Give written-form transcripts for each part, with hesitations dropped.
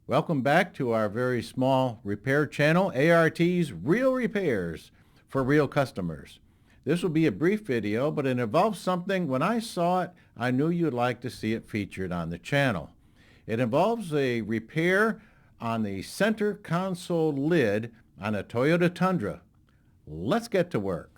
Welcome back to our very small repair channel, A.R.T.'s Real Repairs for Real Customers. This will be a brief video, but it involves something when I saw it, I knew you'd like to see it featured on the channel. It involves a repair on the center console lid on a Toyota Tundra. Let's get to work.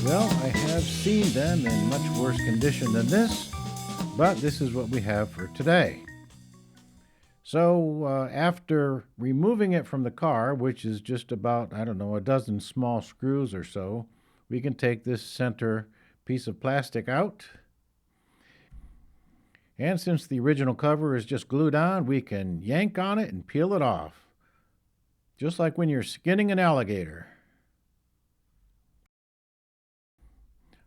Well, I have seen them in much worse condition than this, but this is what we have for today. So after removing it from the car, which is just about, I don't know, a dozen small screws or so, we can take this center piece of plastic out. And since the original cover is just glued on, we can yank on it and peel it off, just like when you're skinning an alligator.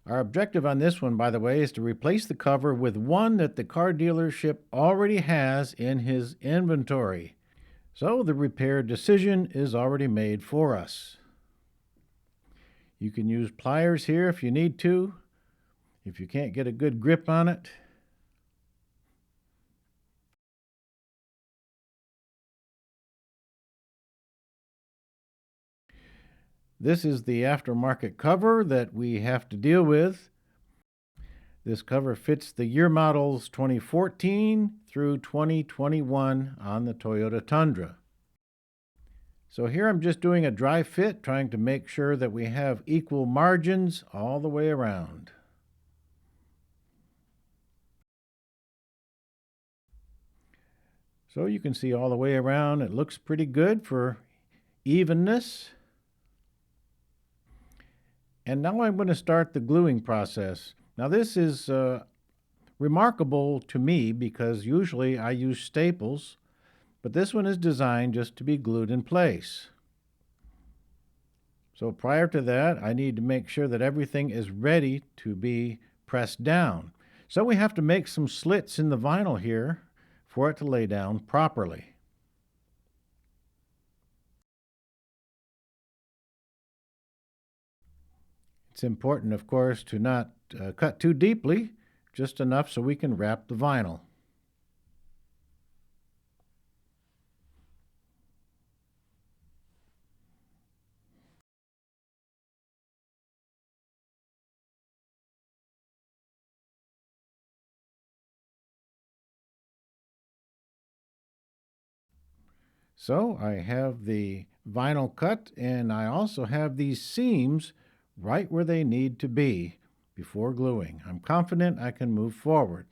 Our objective on this one, by the way, is to replace the cover with one that the car dealership already has in his inventory. So the repair decision is already made for us. You can use pliers here if you need to, if you can't get a good grip on it. This is the aftermarket cover that we have to deal with. This cover fits the year models 2014 through 2021 on the Toyota Tundra. So here I'm just doing a dry fit, trying to make sure that we have equal margins all the way around. So you can see all the way around, it looks pretty good for evenness. And now I'm going to start the gluing process. Now this is remarkable to me because usually I use staples, but this one is designed just to be glued in place. So prior to that, I need to make sure that everything is ready to be pressed down. So we have to make some slits in the vinyl here for it to lay down properly. It's important, of course, to not cut too deeply, just enough so we can wrap the vinyl. So I have the vinyl cut, and I also have these seams right where they need to be before gluing. I'm confident I can move forward.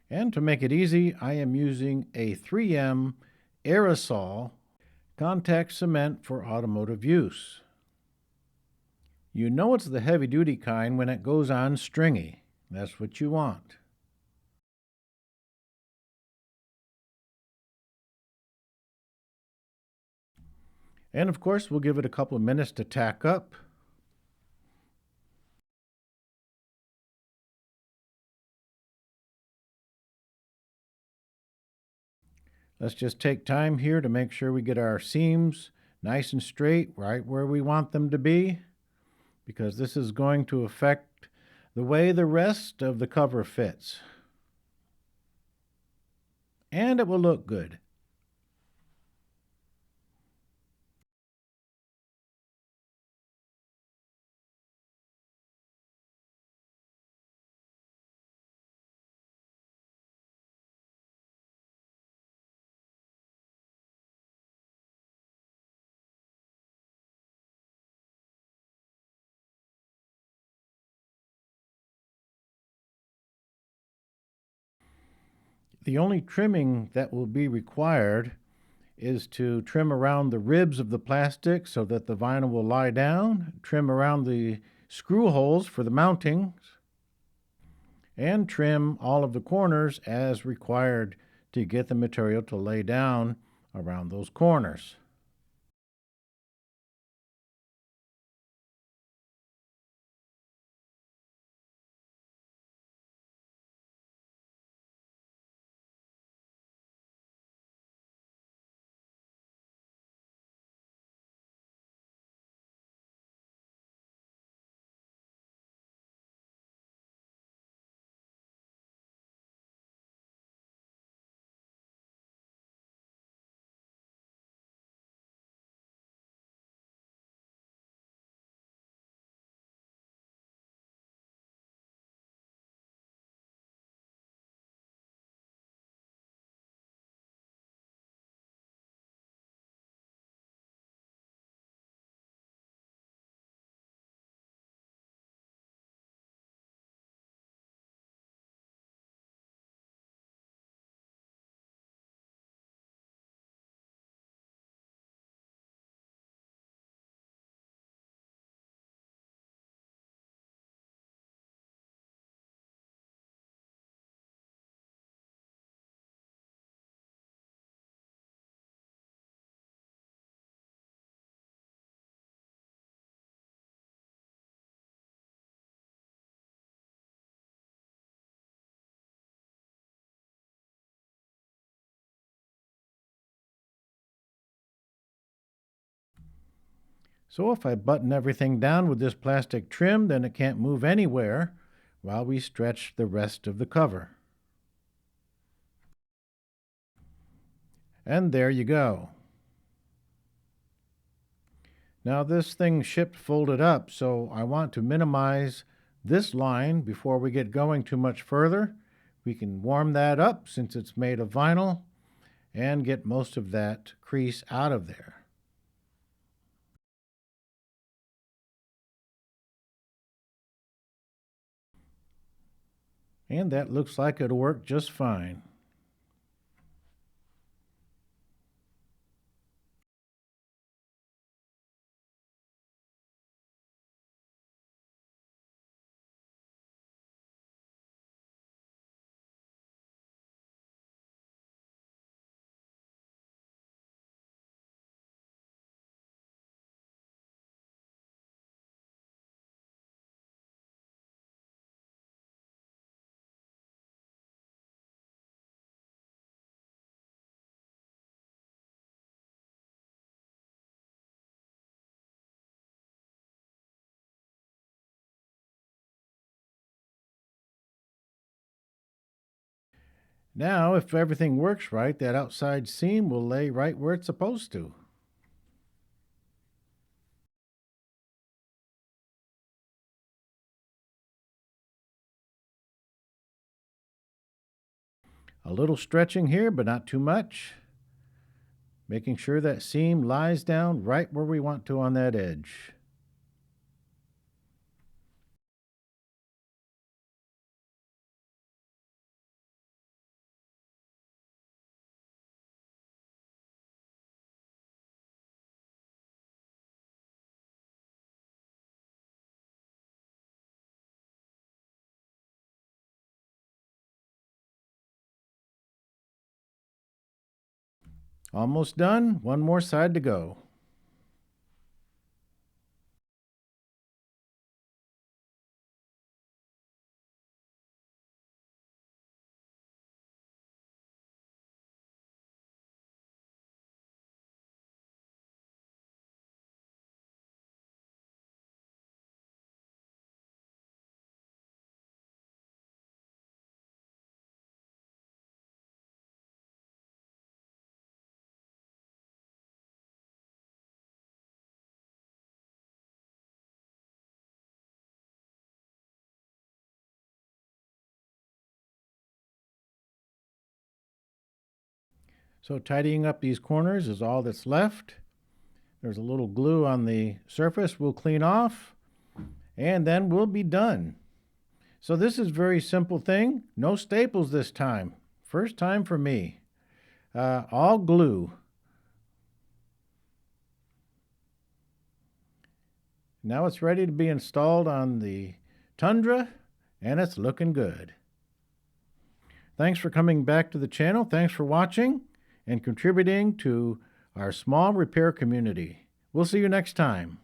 And to make it easy, I am using a 3M aerosol contact cement for automotive use. You know it's the heavy-duty kind when it goes on stringy. That's what you want. And of course, we'll give it a couple of minutes to tack up. Let's just take time here to make sure we get our seams nice and straight, right where we want them to be, because this is going to affect the way the rest of the cover fits. And it will look good. The only trimming that will be required is to trim around the ribs of the plastic so that the vinyl will lie down, trim around the screw holes for the mountings, and trim all of the corners as required to get the material to lay down around those corners. So if I button everything down with this plastic trim, then it can't move anywhere while we stretch the rest of the cover. And there you go. Now this thing shipped folded up, so I want to minimize this line before we get going too much further. We can warm that up since it's made of vinyl and get most of that crease out of there. And that looks like it'll work just fine. Now, if everything works right, that outside seam will lay right where it's supposed to. A little stretching here, but not too much. Making sure that seam lies down right where we want to on that edge. Almost done. One more side to go. So tidying up these corners is all that's left. There's a little glue on the surface we'll clean off, and then we'll be done. So this is a very simple thing. No staples this time. First time for me. All glue. Now it's ready to be installed on the Tundra, and it's looking good. Thanks for coming back to the channel. Thanks for watching and contributing to our small repair community. We'll see you next time.